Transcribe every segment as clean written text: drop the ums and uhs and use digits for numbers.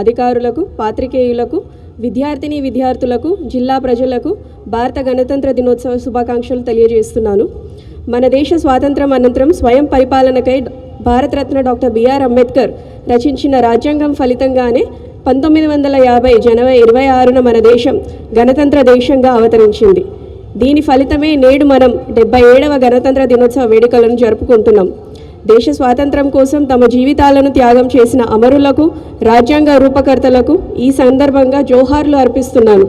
అధికారులకు, పాత్రికేయులకు, విద్యార్థిని విద్యార్థులకు, జిల్లా ప్రజలకు భారత గణతంత్ర దినోత్సవ శుభాకాంక్షలు తెలియజేస్తున్నాను. మన దేశ స్వాతంత్రం అనంతరం స్వయం పరిపాలనకై భారతరత్న డాక్టర్ బిఆర్ అంబేద్కర్ రచించిన రాజ్యాంగం ఫలితంగానే 1950 జనవరి 26న మన దేశం గణతంత్ర దేశంగా అవతరించింది. దీని ఫలితమే నేడు మనం 77వ గణతంత్ర దినోత్సవ వేడుకలను జరుపుకుంటున్నాం. దేశ స్వాతంత్రం కోసం తమ జీవితాలను త్యాగం చేసిన అమరులకు, రాజ్యాంగ రూపకర్తలకు ఈ సందర్భంగా జోహార్లు అర్పిస్తున్నాను.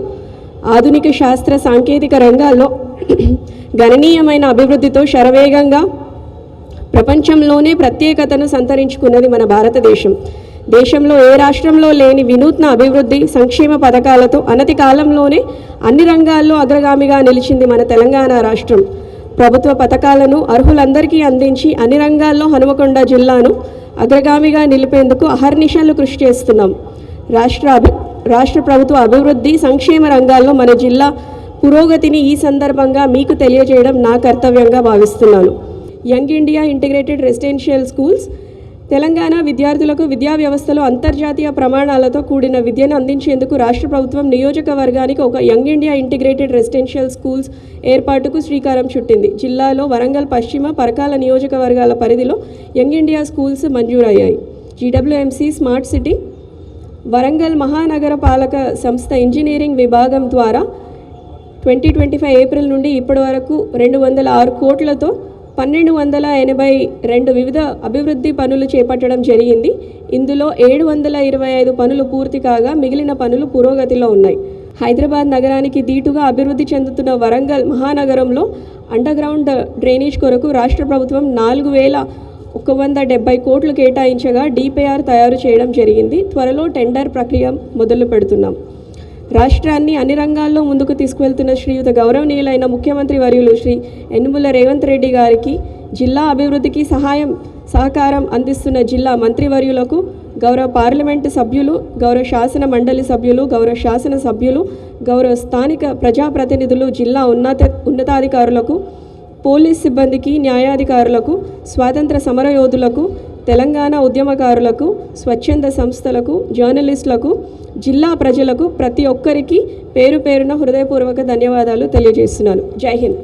ఆధునిక శాస్త్ర సాంకేతిక రంగాల్లో గణనీయమైన అభివృద్ధితో శరవేగంగా ప్రపంచంలోనే ప్రత్యేకతను సంతరించుకున్నది మన భారతదేశం. దేశంలో ఏ రాష్ట్రంలో లేని వినూత్న అభివృద్ధి, సంక్షేమ పథకాలతో అనతి కాలంలోనే అన్ని రంగాల్లో అగ్రగామిగా నిలిచింది మన తెలంగాణ రాష్ట్రం. ప్రభుత్వ పథకాలను అర్హులందరికీ అందించి అన్ని రంగాల్లో హనుమకొండ జిల్లాను అగ్రగామిగా నిలిపేందుకు అహర్నిశలు కృషి చేస్తున్నాం. రాష్ట్ర ప్రభుత్వ అభివృద్ధి, సంక్షేమ రంగాల్లో మన జిల్లా పురోగతిని ఈ సందర్భంగా మీకు తెలియజేయడం నా కర్తవ్యంగా భావిస్తున్నాను. Young India integrated residential schools Telangana విద్యార్థులకు విద్యా వ్యవస్థలో అంతర్జాతీయ ప్రమాణాలతో కూడిన విద్యను అందించేందుకు రాష్ట్ర ప్రభుత్వం నియోజకవర్గానికి ఒక young India integrated residential schools ఏర్పాటుకు శ్రీకారం చుట్టింది. జిల్లాలో వరంగల్ పశ్చిమ, పరకాల నియోజకవర్గాల పరిధిలో యంగ్ ఇండియా స్కూల్స్ మంజూరయ్యాయి. జీడబ్ల్యూఎంసీ స్మార్ట్ సిటీ వరంగల్ మహానగర పాలక సంస్థ ఇంజనీరింగ్ విభాగం ద్వారా 2025 ఏప్రిల్ నుండి ఇప్పటి వరకు 206 కోట్లతో 1282 వివిధ అభివృద్ధి పనులు చేపట్టడం జరిగింది. ఇందులో 725 పనులు పూర్తి కాగా మిగిలిన పనులు పురోగతిలో ఉన్నాయి. హైదరాబాద్ నగరానికి దీటుగా అభివృద్ధి చెందుతున్న వరంగల్ మహానగరంలో అండర్గ్రౌండ్ డ్రైనేజ్ కొరకు రాష్ట్ర ప్రభుత్వం 4170 కోట్లు కేటాయించగా డిపిఆర్ తయారు చేయడం జరిగింది. త్వరలో టెండర్ ప్రక్రియ మొదలు పెడుతున్నాం. రాష్ట్రాన్ని అన్ని రంగాల్లో ముందుకు తీసుకువెళ్తున్న శ్రీయుత గౌరవనీయులైన ముఖ్యమంత్రి వర్యులు శ్రీ యనుమల రేవంత్ రెడ్డి గారికి, జిల్లా అభివృద్ధికి సహకారం అందిస్తున్న జిల్లా మంత్రివర్యులకు, గౌరవ పార్లమెంటు సభ్యులు, గౌరవ శాసన మండలి సభ్యులు, గౌరవ శాసన సభ్యులు, గౌరవ స్థానిక ప్రజాప్రతినిధులు, జిల్లా ఉన్నతాధికారులకు, పోలీస్ సిబ్బందికి, న్యాయాధికారులకు, స్వాతంత్ర సమరయోధులకు, తెలంగాణ ఉద్యమకారులకు, స్వచ్ఛంద సంస్థలకు, జర్నలిస్టులకు, జిల్లా ప్రజలకు ప్రతి ఒక్కరికి పేరు పేరున హృదయపూర్వక ధన్యవాదాలు తెలియజేస్తున్నాను. జై హింద్.